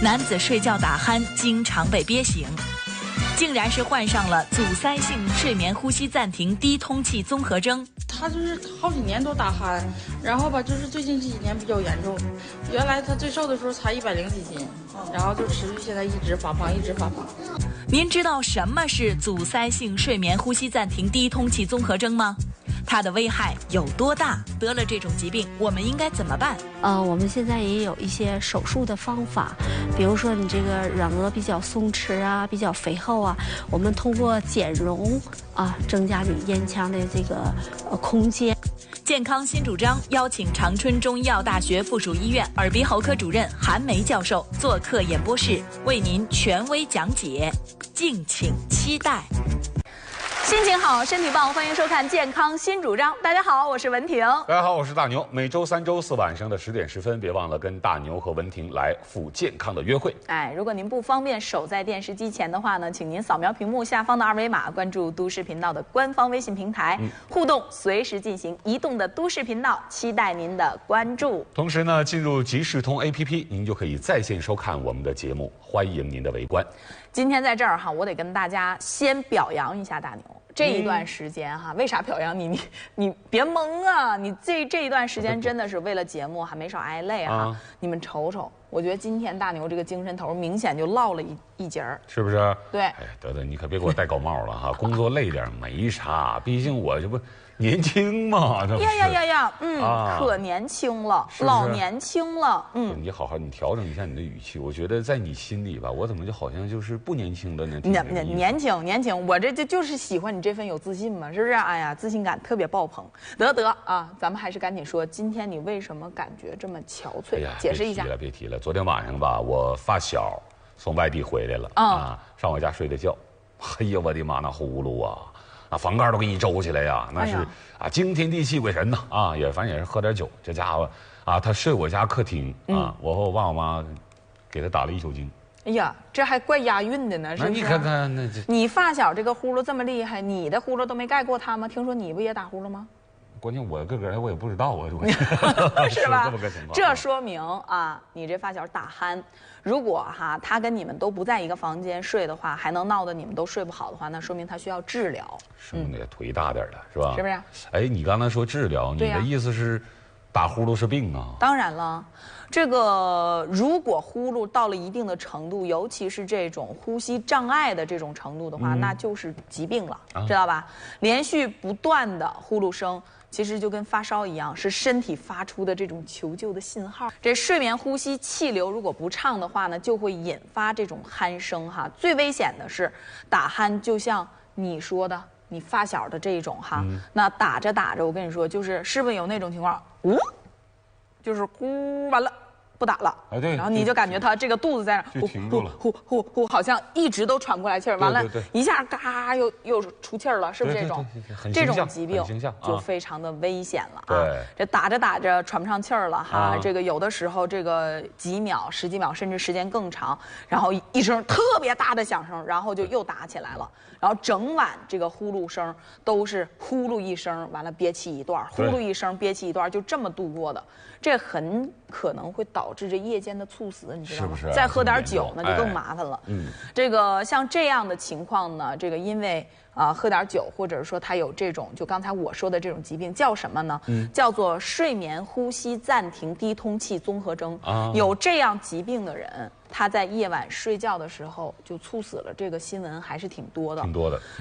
男子睡觉打鼾经常被憋醒，竟然是患上了阻塞性睡眠呼吸暂停低通气综合征。他就是好几年都打鼾，然后吧，就是最近这几年比较严重。原来他最瘦的时候才100几斤，然后就持续现在一直发胖，一直发胖。您知道什么是阻塞性睡眠呼吸暂停低通气综合征吗？它的危害有多大？得了这种疾病，我们应该怎么办？我们现在也有一些手术的方法，比如说你这个软腭比较松弛啊，比较肥厚啊，我们通过减容啊，增加你咽腔的这个空间。健康新主张邀请长春中医药大学附属医院耳鼻喉科主任韩梅教授做客演播室，为您权威讲解，敬请期待。心情好，身体棒，欢迎收看《健康新主张》。大家好，我是文婷。大家好，我是大牛。每周3、周4晚上的10点10分，别忘了跟大牛和文婷来赴健康的约会。如果您不方便守在电视机前的话呢，请您扫描屏幕下方的2维码，关注都市频道的官方微信平台，互动随时进行。移动的都市频道，期待您的关注。同时呢，进入即时通 APP， 您就可以在线收看我们的节目，欢迎您的围观。今天在这儿哈，我得跟大家先表扬一下大牛。这一段时间哈，为啥表扬你？你别懵啊！你这一段时间真的是为了节目还没少挨累哈。你们瞅瞅，我觉得今天大牛这个精神头明显就落了一截儿，是不是？对。哎，得得，你可别给我戴高帽了哈！工作累点没啥，毕竟我这不年轻嘛，这不是。可年轻了，是老年轻了。你好好，你调整一下你的语气。我觉得在你心里吧，我怎么就好像就是不年轻了呢？年轻，我这就是喜欢你这份有自信嘛，是不是？哎呀，自信感特别爆棚。得啊，咱们还是赶紧说，今天你为什么感觉这么憔悴？哎呀，解释一下。别提了，昨天晚上吧，我发小从外地回来了上我家睡的觉。哎呀，我的妈，那呼噜啊！那房盖都给你周起来呀，那是惊天地泣鬼神呐反正也是喝点酒。这家伙他睡我家客厅我和我爸我妈给他打了1宿精。哎呀，这还怪押韵的呢，是不是？那你看看那你发小这个呼噜这么厉害，你的呼噜都没盖过他吗？听说你不也打呼噜吗？关键我个我也不知道是吧？这么个情况。这说明你这发小打鼾。如果他跟你们都不在一个房间睡的话，还能闹得你们都睡不好的话，那说明他需要治疗。是不是得腿大点的，是吧？是不是？哎，你刚才说治疗，你的意思是打呼噜是病啊？当然了，这个如果呼噜到了一定的程度，尤其是这种呼吸障碍的这种程度的话，那就是疾病了，知道吧？连续不断的呼噜声，其实就跟发烧一样，是身体发出的这种求救的信号。这睡眠呼吸气流如果不畅的话呢，就会引发这种鼾声最危险的是打鼾，就像你说的，你发小的这种那打着打着，我跟你说，是不是有那种情况，就是呼完了。不打了，对，然后你就感觉他这个肚子在那就停住了，呼，好像一直都喘不过来气儿，完了，一下嘎又出气儿了，是不是这种？这种疾病就非常的危险了对，这打着打着喘不上气儿了这个有的时候这个几秒、10几秒，甚至时间更长，然后一声特别大的响声，然后就又打起来了，然后整晚这个呼噜声都是呼噜一声，完了憋气一段，呼噜一声憋气一段，就这么度过的。这很可能会导致这夜间的猝死，你知道吗？是不是？再喝点酒那就更麻烦了。这个像这样的情况呢，这个因为喝点酒，或者说他有这种就刚才我说的这种疾病，叫什么呢？叫做睡眠呼吸暂停低通气综合征。有这样疾病的人，他在夜晚睡觉的时候就猝死了，这个新闻还是挺多的。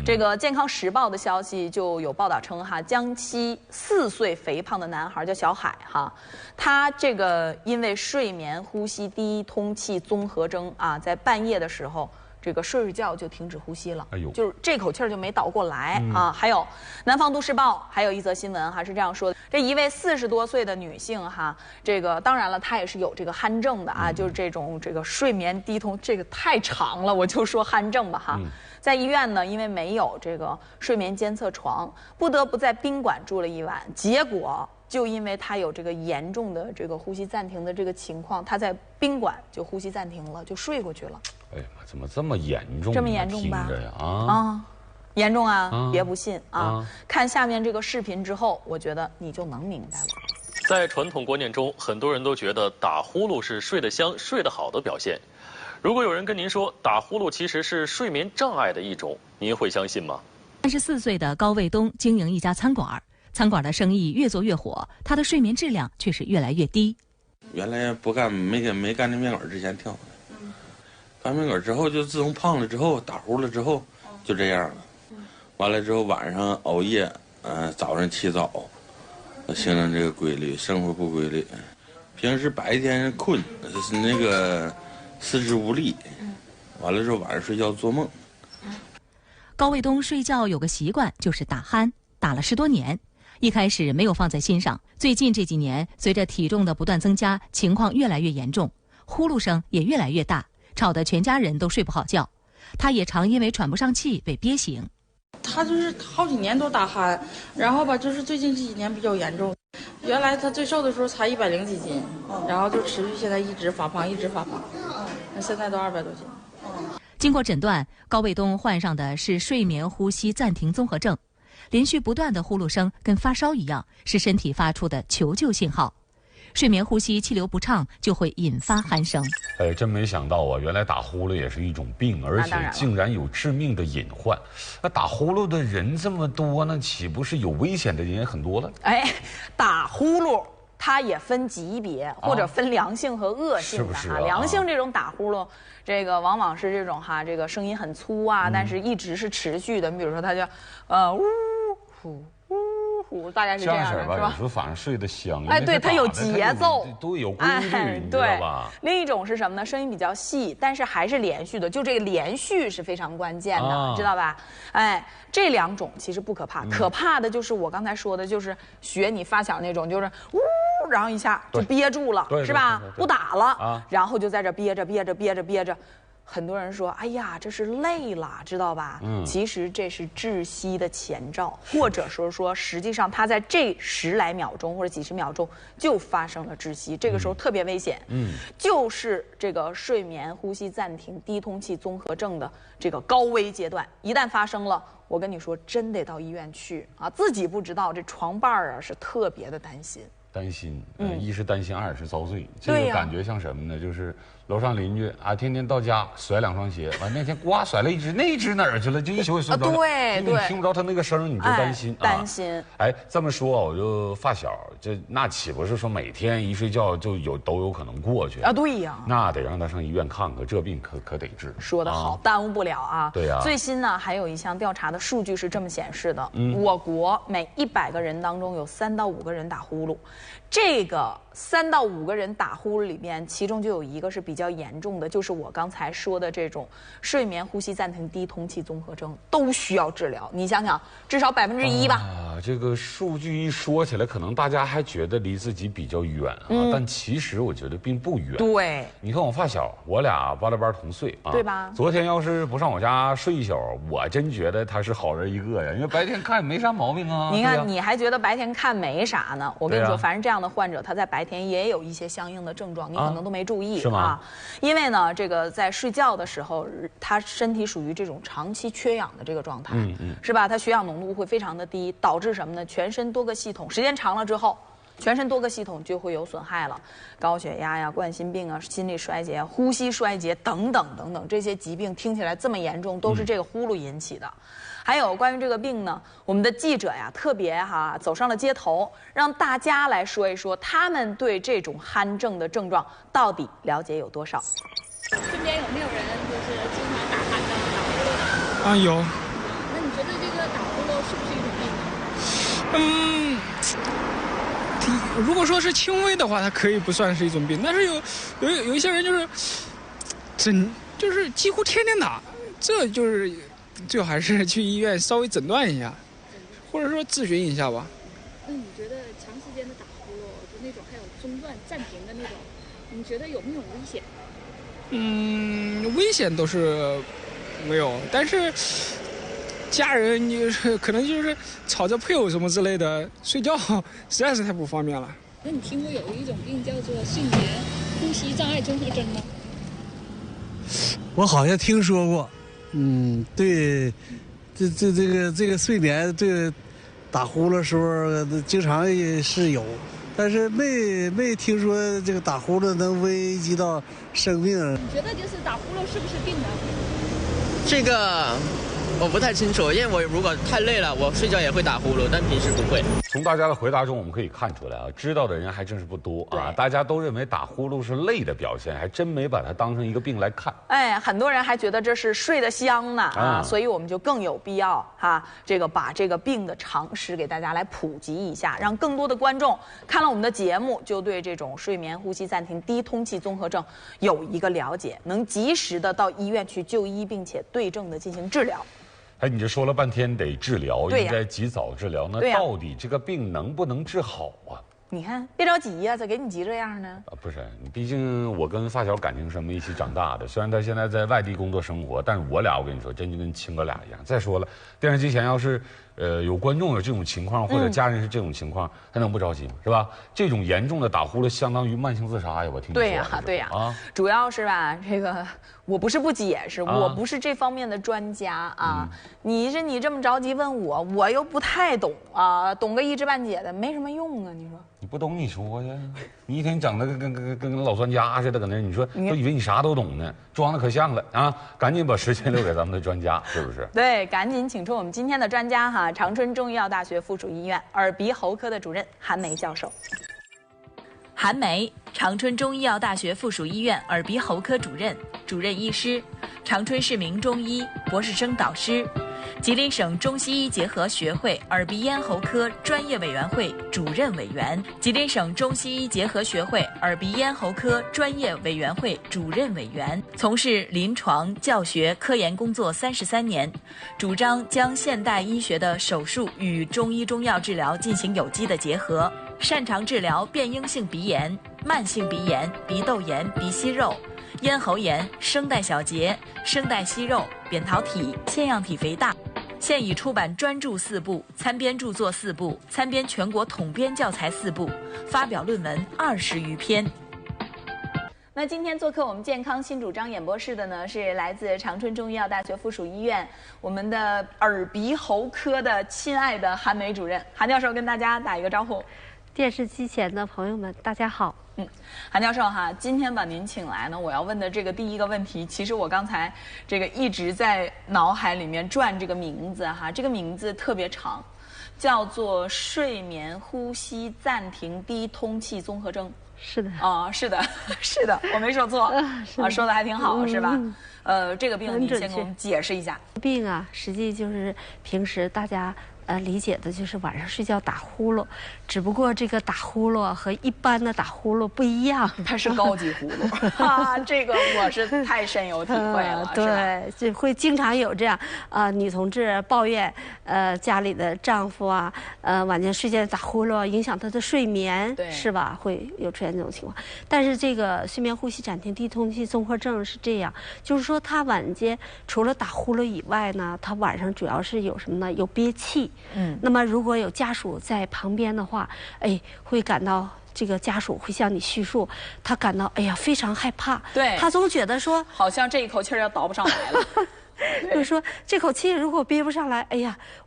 这个《健康时报》的消息就有报道称江西4岁肥胖的男孩叫小海他这个因为睡眠呼吸低通气综合征在半夜的时候。这个睡觉就停止呼吸了，就是这口气儿就没倒过来还有《南方都市报》还有一则新闻是这样说的：这一位40多岁的女性这个当然了，她也是有这个鼾症的就是这个睡眠低通，这个太长了，我就说鼾症吧在医院呢，因为没有这个睡眠监测床，不得不在宾馆住了1晚，结果。就因为他有这个严重的这个呼吸暂停的这个情况，他在宾馆就呼吸暂停了，就睡过去了。哎呀妈，怎么这么严重？这么严重吧？严重别不信看下面这个视频之后，我觉得你就能明白了。在传统观念中，很多人都觉得打呼噜是睡得香、睡得好的表现。如果有人跟您说打呼噜其实是睡眠障碍的一种，您会相信吗？34岁的高卫东经营一家餐馆，餐馆的生意越做越火，他的睡眠质量却是越来越低。原来没干这面馆之前挺好的，干面馆之后就自从胖了之后打呼了之后就这样了。完了之后晚上熬夜，早上起早，形成这个规律，生活不规律。平时白天困，那个四肢无力，完了之后晚上睡觉做梦。高卫东睡觉有个习惯，就是打鼾，打了10多年。一开始没有放在心上，最近这几年，随着体重的不断增加，情况越来越严重，呼噜声也越来越大，吵得全家人都睡不好觉。他也常因为喘不上气被憋醒。他就是好几年都打鼾，然后吧，就是最近这几年比较严重。原来他最瘦的时候才100几斤，然后就持续现在一直发胖，一直发胖，那现在都200多斤。经过诊断，高卫东患上的是睡眠呼吸暂停综合症。连续不断的呼噜声跟发烧一样，是身体发出的求救信号。睡眠呼吸气流不畅就会引发鼾声。真没想到啊，原来打呼噜也是一种病，而且竟然有致命的隐患。那打呼噜的人这么多，那岂不是有危险的人也很多了？打呼噜它也分级别，或者分良性和恶性的哈。良性这种打呼噜，这个往往是这种这个声音很粗啊，但是一直是持续的。你比如说，它叫呜呼呜呼，大概是这样的，是吧？有时候反正睡得香。对，它有节奏，都有规律，你知道吧？另一种是什么呢？声音比较细，但是还是连续的，就这个连续是非常关键的，知道吧？这2种其实不可怕，可怕的就是我刚才说的，就是学你发小那种，就是呜，然后一下就憋住了，是吧？不打了，然后就在这憋着。很多人说：“哎呀，这是累了，知道吧？”其实这是窒息的前兆，或者说，实际上他在这10来秒钟或者几十秒钟就发生了窒息，这个时候特别危险。就是这个睡眠呼吸暂停低通气综合症的这个高危阶段，一旦发生了，我跟你说，真得到医院去啊！自己不知道，这床伴是特别的担心。一是担心，2是遭罪。这个感觉像什么呢？就是楼上邻居天天到家甩2双鞋，完那天呱甩了一只，那一只哪儿去了？就一宿也睡不着。对，你听不着他那个声，你就担心。担心。这么说我就发小，那岂不是说每天一睡觉就都有可能过去啊？对呀，那得让他上医院看看，这病可得治。说得好，耽误不了啊。对呀。最新呢，还有一项调查的数据是这么显示的：我国每100个人当中有3到5个人打呼噜。这个3到5个人打呼噜里面，其中就有1个是比较严重的，就是我刚才说的这种睡眠呼吸暂停低通气综合症，都需要治疗。你想想，至少1%吧。这个数据一说起来，可能大家还觉得离自己比较远但其实我觉得并不远。对，你看我发小，我俩8班同岁对吧？昨天要是不上我家睡一宿，我真觉得他是好人一个呀，因为白天看也没啥毛病啊。你看，你还觉得白天看没啥呢？我跟你说，凡是这样的患者，他在白天也有一些相应的症状，你可能都没注意。是吗？因为呢，这个在睡觉的时候，他身体属于这种长期缺氧的这个状态，是吧？他血氧浓度会非常的低，导致什么呢？全身多个系统时间长了之后，全身多个系统就会有损害了，高血压呀、冠心病啊、心力衰竭、呼吸衰竭等等等等，这些疾病听起来这么严重，都是这个呼噜引起的。还有关于这个病呢，我们的记者呀特别走上了街头，让大家来说一说他们对这种鼾症的症状到底了解有多少。身边有没有人就是经常打鼾的、打呼噜的？有。那你觉得这个打呼噜是不是一种病呢？如果说是轻微的话，它可以不算是一种病，但是有一些人就是几乎天天打，这就是最好还是去医院稍微诊断一下，或者说咨询一下吧。那你觉得长时间的打呼噜，就那种还有中断暂停的那种，你觉得有没有危险？危险都是没有，但是家人可能就是吵着配偶什么之类的，睡觉实在是太不方便了。那你听过有一种病叫做睡眠呼吸障碍综合症吗？我好像听说过。对，这个睡眠，这个打呼噜时候经常也是有，但是没听说这个打呼噜能危及到生命。你觉得就是打呼噜是不是病呢？这个我不太清楚，因为我如果太累了，我睡觉也会打呼噜，但平时不会。从大家的回答中，我们可以看出来啊，知道的人还真是不多啊。大家都认为打呼噜是累的表现，还真没把它当成一个病来看。哎，很多人还觉得这是睡得香呢啊，所以我们就更有必要哈，把这个病的常识给大家来普及一下，让更多的观众看了我们的节目，就对这种睡眠呼吸暂停低通气综合症有一个了解，能及时的到医院去就医，并且对症的进行治疗。哎，你这说了半天得治疗，应该及早治疗。那到底这个病能不能治好啊？你看，别着急呀，咋给你急这样呢？不是，毕竟我跟发小感情深，一起长大的。虽然他现在在外地工作生活，但是我俩我跟你说，真就跟亲哥俩一样。再说了，电视机前要是有观众有这种情况，或者家人是这种情况，他能不着急吗？是吧？这种严重的打呼噜相当于慢性自杀呀，我听说。对呀，对呀。啊，主要是吧，这个我不是不解释，我不是这方面的专家啊。你这么着急问我，我又不太懂啊，懂个一知半解的没什么用啊，你说。你不懂你说呀，你一天整的跟老专家似的，搁那你说都以为你啥都懂呢，装的可像了啊！赶紧把时间留给咱们的专家，是不是？对，赶紧请出我们今天的专家哈，长春中医药大学附属医院耳鼻喉科的主任韩梅教授。韩梅，长春中医药大学附属医院耳鼻喉科主任、主任医师，长春市名中医博士生导师，吉林省中西医结合学会耳鼻咽喉科专业委员会主任委员，吉林省中西医结合学会耳鼻咽喉科专业委员会主任委员，从事临床、教学、科研工作33年，主张将现代医学的手术与中医中药治疗进行有机的结合，擅长治疗变应性鼻炎、慢性鼻炎、鼻窦炎、鼻息肉、咽喉炎、声带小结、声带息肉、扁桃体、腺样体肥大。现已出版专著4部，参编著作4部，参编全国统编教材4部，发表论文20余篇。那今天做客我们健康新主张演播室的呢，是来自长春中医药大学附属医院我们的耳鼻喉科的亲爱的韩梅主任。韩教授跟大家打一个招呼。电视机前的朋友们，大家好。韩教授哈，今天把您请来呢，我要问的这个第一个问题，其实我刚才这个一直在脑海里面转这个名字哈，这个名字特别长，叫做睡眠呼吸暂停低通气综合征。是的啊，是的，是的，我没说错啊，说的还挺好，是吧？这个病你先给我们解释一下。病啊，实际就是平时大家理解的就是晚上睡觉打呼噜，只不过这个打呼噜和一般的打呼噜不一样，它是高级呼噜啊，这个我是太深有体会了，对，就会经常有这样女同志抱怨家里的丈夫啊晚间睡觉打呼噜，影响她的睡眠，是吧？会有出现这种情况。但是这个睡眠呼吸暂停低通气综合症是这样，就是说他晚间除了打呼噜以外呢，他晚上主要是有什么呢？有憋气。那么如果有家属在旁边的话，会感到这个家属会向你叙述，他感到非常害怕，对，他总觉得说好像这一口气要倒不上来了。就是说这口气如果憋不上来，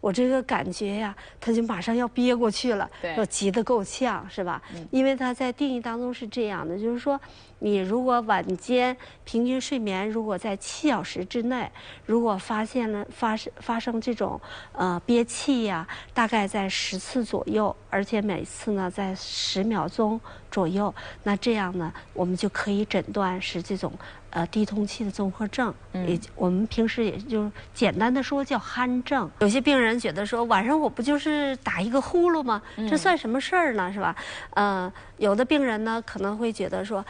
我这个感觉呀，他就马上要憋过去了，要急得够呛，是吧？因为他在定义当中是这样的，就是说你如果晚间平均睡眠如果在7小时之内，如果发生这种憋气呀，大概在10次左右，而且每次呢在10秒钟左右，那这样呢我们就可以诊断是这种低通气的综合症，我们平时也就简单的说叫鼾症。有些病人觉得说晚上我不就是打一个呼噜吗？这算什么事儿呢？是吧？有的病人呢可能会觉得说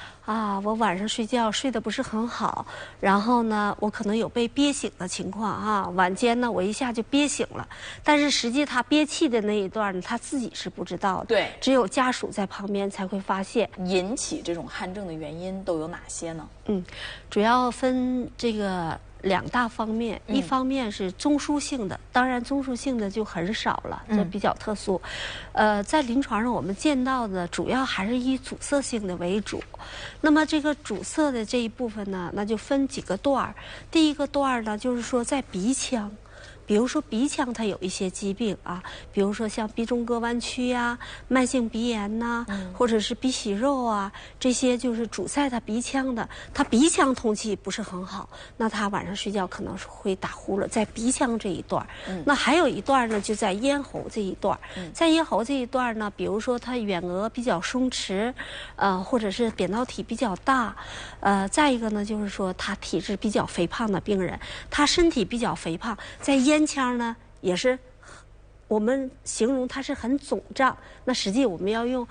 我晚上睡觉睡得不是很好，然后呢我可能有被憋醒的情况晚间呢我一下就憋醒了，但是实际他憋气的那一段呢他自己是不知道的，对，只有家属在旁边才会发现。引起这种鼾症的原因都有哪些呢？主要分这个2大方面，一方面是中枢性的，当然中枢性的就很少了，这比较特殊。在临床上我们见到的主要还是以阻塞性的为主。那么这个阻塞的这一部分呢，那就分几个段儿。第一个段儿呢，就是说在鼻腔。比如说鼻腔它有一些疾病啊，比如说像鼻中隔弯曲呀、慢性鼻炎呐，或者是鼻息肉啊，这些就是阻塞他鼻腔的，他鼻腔通气不是很好，那他晚上睡觉可能是会打呼噜，在鼻腔这一段。那还有一段呢，就在咽喉这一段。在咽喉这一段呢，比如说他远腭比较松弛，或者是扁桃体比较大，再一个呢，就是说他体质比较肥胖的病人，他身体比较肥胖，在咽腔呢也是。我们形容它是很肿胀，那实际我们要用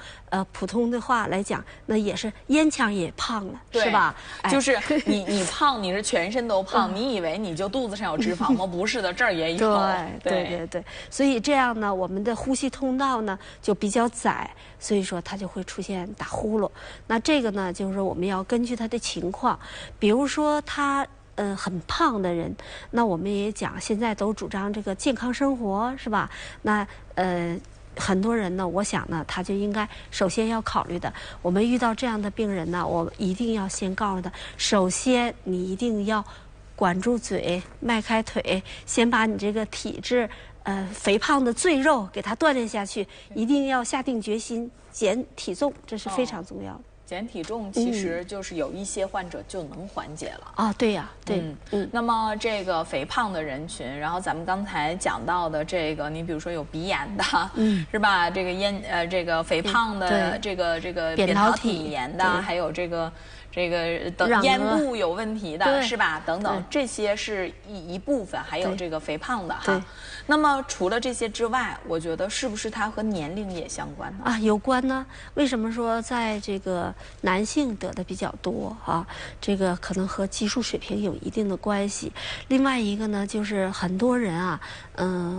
普通的话来讲，那也是咽腔也胖了，是吧？就是你胖，你是全身都胖，你以为你就肚子上有脂肪吗？不是的，这儿也有。对，所以这样呢，我们的呼吸通道呢就比较窄，所以说它就会出现打呼噜。那这个呢，就是我们要根据他的情况，比如说他。很胖的人，那我们也讲，现在都主张这个健康生活，是吧？那很多人呢，我想呢，他就应该首先要考虑的，我们遇到这样的病人呢，我一定要先告诉他，首先你一定要管住嘴，迈开腿，先把你这个体质肥胖的赘肉给它锻炼下去，一定要下定决心减体重，这是非常重要的。减体重其实就是有一些患者就能缓解了啊，对呀，对，那么这个肥胖的人群，然后咱们刚才讲到的这个，你比如说有鼻炎的，是吧？这个这个肥胖的这个扁桃体炎的，还有这个咽部有问题的，是吧？等等，这些是一部分，还有这个肥胖的哈。那么除了这些之外，我觉得是不是它和年龄也相关呢？有关呢。为什么说在这个男性得的比较多啊？这个可能和激素水平有一定的关系。另外一个呢，就是很多人啊，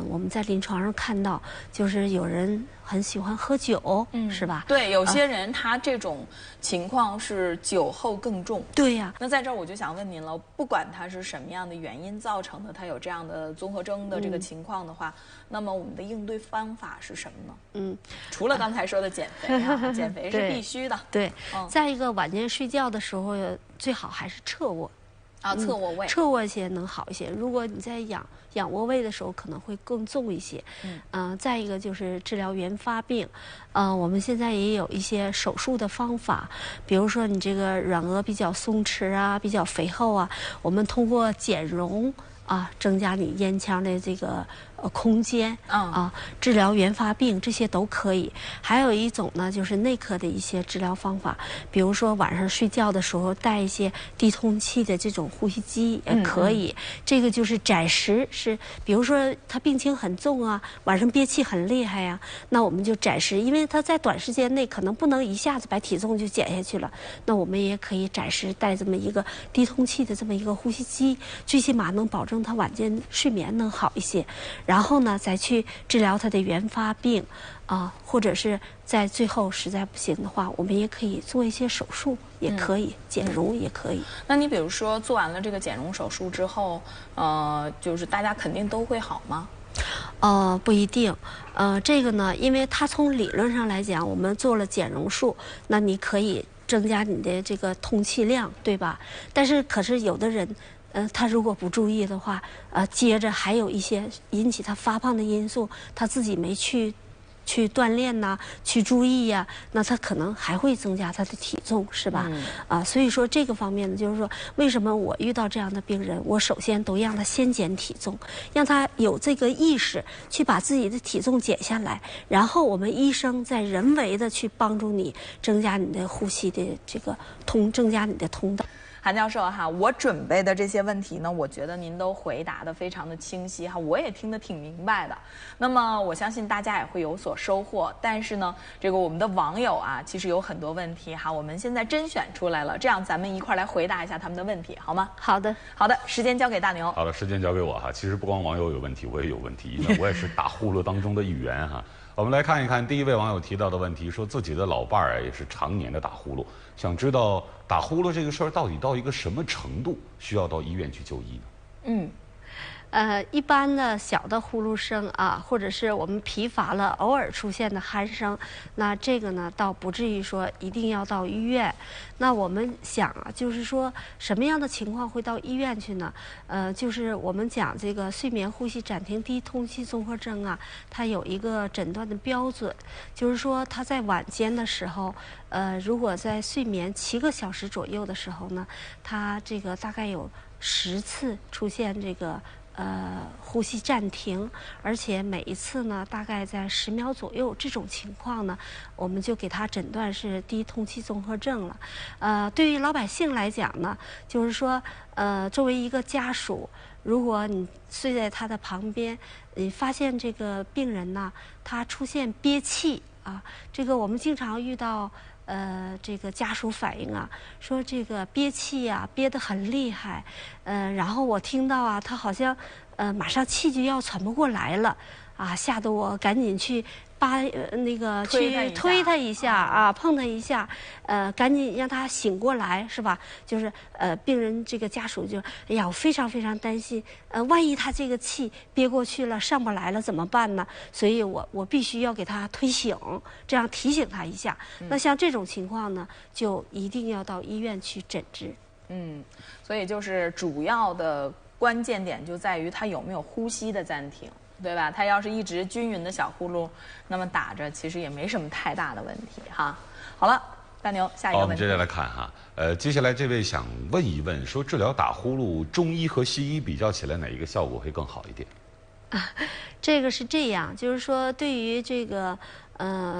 我们在临床上看到，就是有人很喜欢喝酒，是吧？对，有些人他这种情况是酒后更重。对呀。那在这儿我就想问您了，不管他是什么样的原因造成的，他有这样的综合征的这个情况的话，那么我们的应对方法是什么呢？除了刚才说的减肥啊，减肥是必须的。对。再一个，晚间睡觉的时候最好还是侧卧。侧卧位，侧卧些能好一些。如果你在仰卧位的时候，可能会更重一些。再一个就是治疗原发病，我们现在也有一些手术的方法，比如说你这个软腭比较松弛啊，比较肥厚啊，我们通过减容增加你咽腔的这个空间治疗原发病，这些都可以。还有一种呢，就是内科的一些治疗方法，比如说晚上睡觉的时候带一些低通气的这种呼吸机也可以。这个就是暂时是，比如说他病情很重啊，晚上憋气很厉害呀，那我们就暂时，因为他在短时间内可能不能一下子把体重就减下去了，那我们也可以暂时带这么一个低通气的这么一个呼吸机，最起码能保证他晚间睡眠能好一些。然后呢，再去治疗他的原发病，或者是在最后实在不行的话，我们也可以做一些手术，也可以减容，也可以。那你比如说做完了这个减容手术之后，就是大家肯定都会好吗？不一定。这个呢，因为它从理论上来讲，我们做了减容术，那你可以增加你的这个通气量，对吧？但是可是有的人。他如果不注意的话，接着还有一些引起他发胖的因素，他自己没去锻炼呐，去注意呀，那他可能还会增加他的体重，是吧？所以说这个方面呢，就是说，为什么我遇到这样的病人，我首先都让他先减体重，让他有这个意识去把自己的体重减下来，然后我们医生再人为的去帮助你增加你的呼吸的这个增加你的通道。韩教授哈，我准备的这些问题呢，我觉得您都回答得非常的清晰哈，我也听得挺明白的。那么我相信大家也会有所收获。但是呢，这个我们的网友啊，其实有很多问题哈，我们现在甄选出来了，这样咱们一块来回答一下他们的问题，好吗？好的，好的，时间交给大牛。好的，时间交给我哈。其实不光网友有问题，我也有问题，因为我也是打呼噜当中的一员哈。我们来看一看第一位网友提到的问题，说自己的老伴儿也是常年的打呼噜，想知道打呼噜这个事儿到底到一个什么程度需要到医院去就医呢？一般的小的呼噜声啊，或者是我们疲乏了偶尔出现的鼾声，那这个呢倒不至于说一定要到医院。那我们想啊，就是说什么样的情况会到医院去呢？就是我们讲这个睡眠呼吸暂停低通气综合征啊，它有一个诊断的标准，就是说它在晚间的时候，如果在睡眠7个小时左右的时候呢，它这个大概有10次出现这个呼吸暂停，而且每一次呢大概在10秒左右，这种情况呢，我们就给他诊断是低通气综合症了。对于老百姓来讲呢，就是说，作为一个家属，如果你睡在他的旁边，你发现这个病人呢，他出现憋气啊，这个我们经常遇到。这个家属反映啊，说这个憋气啊，憋得很厉害，然后我听到啊，他好像马上气就要喘不过来了，啊，吓得我赶紧去那个去推他一下啊，碰他一下，赶紧让他醒过来，是吧？就是病人这个家属就，哎呀，我非常非常担心，万一他这个气憋过去了，上不来了怎么办呢？所以我必须要给他推醒，这样提醒他一下。那像这种情况呢，就一定要到医院去诊治。所以就是主要的关键点就在于他有没有呼吸的暂停。对吧？他要是一直均匀的小呼噜，那么打着其实也没什么太大的问题哈。好了，大牛，下一个问题。我们接着来看哈，接下来这位想问一问，说治疗打呼噜，中医和西医比较起来，哪一个效果会更好一点？这个是这样，就是说对于这个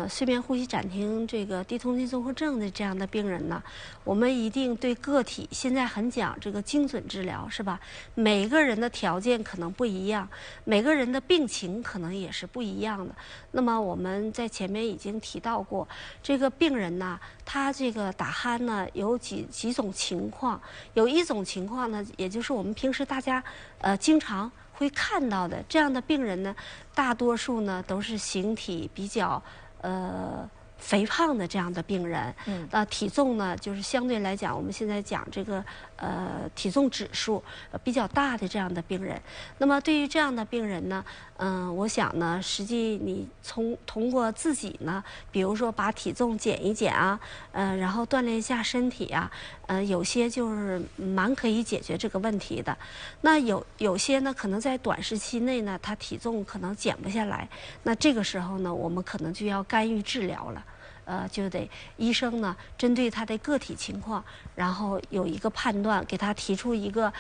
睡眠呼吸暂停这个低通气综合症的这样的病人呢，我们一定对个体现在很讲这个精准治疗，是吧？每个人的条件可能不一样，每个人的病情可能也是不一样的。那么我们在前面已经提到过，这个病人呢，他这个打鼾呢有几种情况，有一种情况呢，也就是我们平时大家经常会看到的这样的病人呢，大多数呢都是形体比较肥胖的这样的病人，体重呢就是相对来讲，我们现在讲这个体重指数比较大的这样的病人。那么对于这样的病人呢，我想呢，实际你通过自己呢，比如说把体重减一减啊，然后锻炼一下身体啊，有些就是蛮可以解决这个问题的。那有些呢，可能在短时期内呢，他体重可能减不下来，那这个时候呢，我们可能就要干预治疗了。就得医生呢针对他的个体情况，然后有一个判断，给他提出一个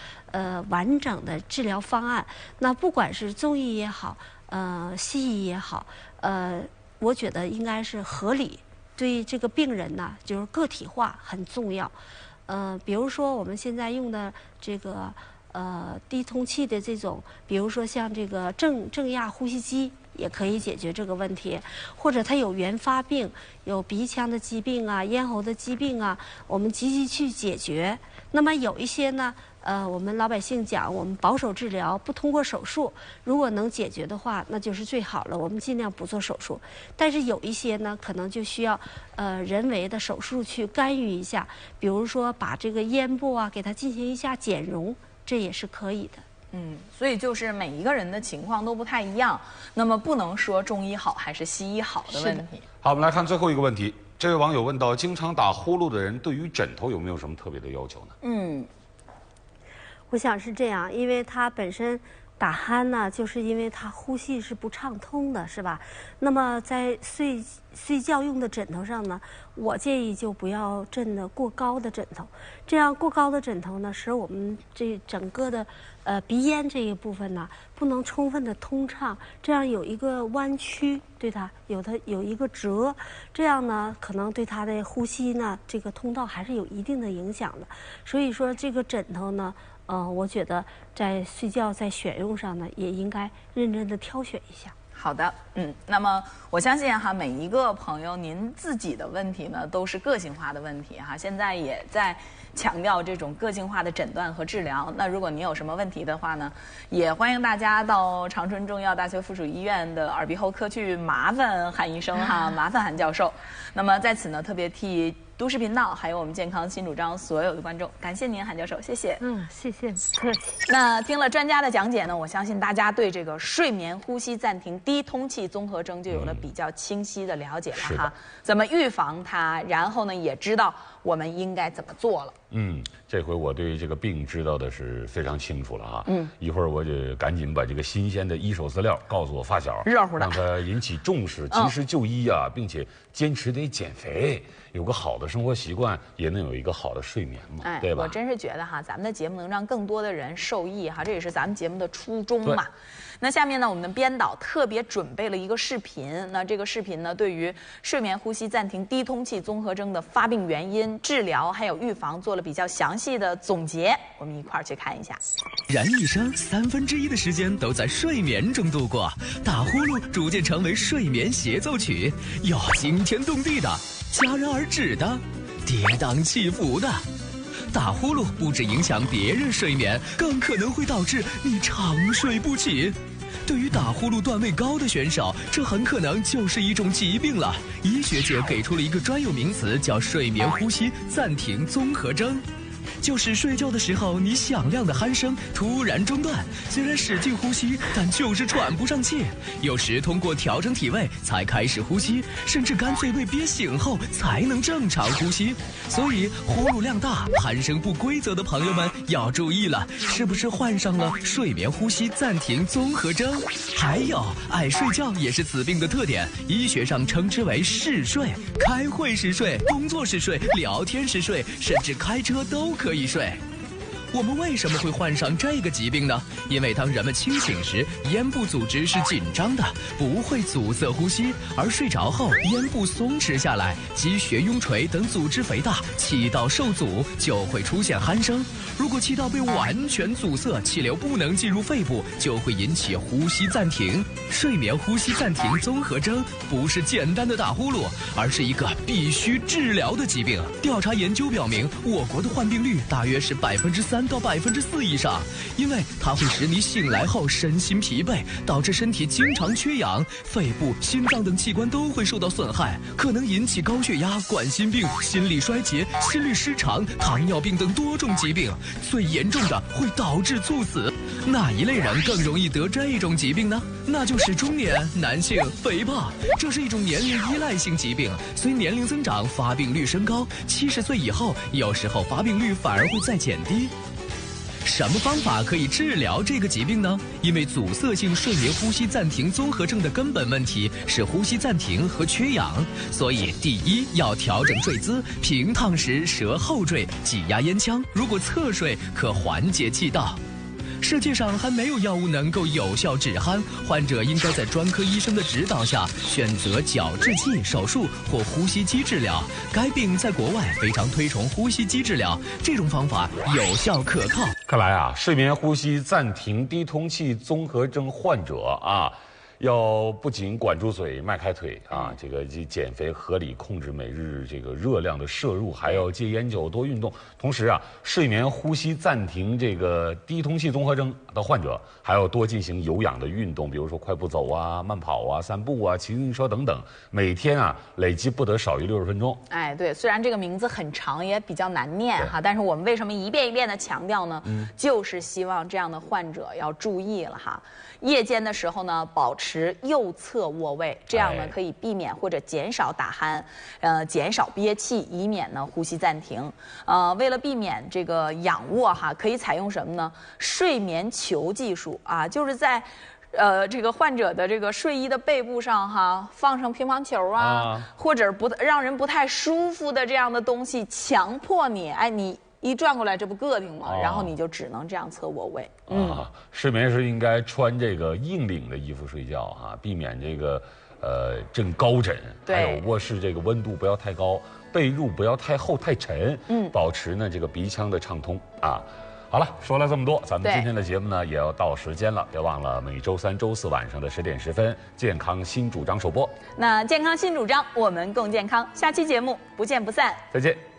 完整的治疗方案。那不管是中医也好，西医也好，我觉得应该是合理，对这个病人呢就是个体化很重要。比如说我们现在用的这个低通气的这种，比如说像这个正压呼吸机。也可以解决这个问题，或者他有原发病，有鼻腔的疾病啊、咽喉的疾病啊，我们积极去解决。那么有一些呢，我们老百姓讲，我们保守治疗，不通过手术，如果能解决的话，那就是最好了。我们尽量不做手术。但是有一些呢，可能就需要人为的手术去干预一下，比如说把这个咽部啊给它进行一下减容，这也是可以的。所以就是每一个人的情况都不太一样，那么不能说中医好还是西医好的问题。好，我们来看最后一个问题。这位网友问到：经常打呼噜的人对于枕头有没有什么特别的要求呢？我想是这样，因为他本身打鼾呢，就是因为他呼吸是不畅通的，是吧？那么在睡觉用的枕头上呢，我建议就不要枕的过高的枕头，这样过高的枕头呢，使我们这整个的鼻咽这一部分呢不能充分的通畅，这样有一个弯曲，对它有一个折，这样呢可能对它的呼吸呢这个通道还是有一定的影响的。所以说这个枕头呢，我觉得在睡觉在选用上呢也应该认真的挑选一下。好的，那么我相信哈，每一个朋友您自己的问题呢都是个性化的问题哈，现在也在强调这种个性化的诊断和治疗。那如果您有什么问题的话呢，也欢迎大家到长春中医药大学附属医院的耳鼻喉科去麻烦韩医生哈，麻烦韩教授。那么在此呢，特别替都市频道还有我们健康新主张所有的观众，感谢您，韩教授，谢谢。谢谢，不客气。那听了专家的讲解呢，我相信大家对这个睡眠呼吸暂停低通气综合征就有了比较清晰的了解了哈。怎么预防它，然后呢，也知道我们应该怎么做了。这回我对这个病知道的是非常清楚了哈。一会儿我就赶紧把这个新鲜的一手资料告诉我发小，热乎的，让他引起重视，及时就医啊，并且坚持得减肥，有个好的生活习惯，也能有一个好的睡眠嘛，对吧？我真是觉得哈，咱们的节目能让更多的人受益哈，这也是咱们节目的初衷嘛。那下面呢，我们的编导特别准备了一个视频。那这个视频呢，对于睡眠呼吸暂停低通气综合征的发病原因、治疗还有预防做了比较详细的总结，我们一块儿去看一下。人一生1/3的时间都在睡眠中度过，打呼噜逐渐成为睡眠协奏曲，有惊天动地的，戛然而止的，跌宕起伏的。打呼噜不止影响别人睡眠，更可能会导致你长睡不起。对于打呼噜段位高的选手，这很可能就是一种疾病了。医学界给出了一个专有名词，叫睡眠呼吸暂停综合征。就是睡觉的时候，你响亮的鼾声突然中断，虽然使劲呼吸，但就是喘不上气。有时通过调整体位才开始呼吸，甚至干脆被憋醒后才能正常呼吸。所以呼噜量大、鼾声不规则的朋友们要注意了，是不是患上了睡眠呼吸暂停综合征？还有，爱睡觉也是此病的特点，医学上称之为嗜睡，开会时睡，工作时睡，聊天时睡，甚至开车都可以睡。我们为什么会患上这个疾病呢？因为当人们清醒时，咽部组织是紧张的，不会阻塞呼吸；而睡着后，咽部松弛下来，积血雍垂等组织肥大，气道受阻，就会出现鼾声。如果气道被完全阻塞，气流不能进入肺部，就会引起呼吸暂停。睡眠呼吸暂停综合征不是简单的打呼噜，而是一个必须治疗的疾病。调查研究表明，我国的患病率大约是3%到4%以上，因为它会使你醒来后身心疲惫，导致身体经常缺氧，肺部、心脏等器官都会受到损害，可能引起高血压、冠心病、心力衰竭、心律失常、糖尿病等多种疾病，最严重的会导致猝死。哪一类人更容易得这种疾病呢？那就是中年男性肥胖，这是一种年龄依赖性疾病，随年龄增长，发病率升高。70岁以后，有时候发病率反而会再减低。什么方法可以治疗这个疾病呢？因为阻塞性睡眠呼吸暂停综合征的根本问题是呼吸暂停和缺氧，所以第一要调整睡姿，平躺时舌后坠，挤压咽腔，如果侧睡可缓解气道。世界上还没有药物能够有效止鼾，患者应该在专科医生的指导下选择矫治器手术或呼吸机治疗。该病在国外非常推崇呼吸机治疗，这种方法有效可靠。看来啊，睡眠呼吸暂停低通气综合征患者啊，要不仅管住嘴、迈开腿啊，这个减肥合理控制每日这个热量的摄入，还要戒烟酒、多运动。同时啊，睡眠呼吸暂停这个低通气综合征的患者，还要多进行有氧的运动，比如说快步走啊、慢跑啊、散步啊、骑自行车等等。每天啊，累计不得少于60分钟。哎，对，虽然这个名字很长，也比较难念哈，但是我们为什么一遍一遍的强调呢？就是希望这样的患者要注意了哈。夜间的时候呢，保持右侧卧位，这样呢可以避免或者减少打鼾，减少憋气，以免呢呼吸暂停。为了避免这个仰卧哈，可以采用什么呢？睡眠球技术啊，就是在这个患者的这个睡衣的背部上哈，放上乒乓球啊，或者让人不太舒服的这样的东西，强迫你，哎，你一转过来，这不膈应吗？然后你就只能这样侧卧位。睡眠时应该穿这个硬领的衣服睡觉啊，避免这个枕高枕，还有卧室这个温度不要太高，被褥不要太厚太沉，保持呢这个鼻腔的畅通啊。好了，说了这么多，咱们今天的节目呢也要到时间了，别忘了每周3、周4晚上的10点10分，健康新主张首播。那健康新主张，我们共健康，下期节目不见不散，再见。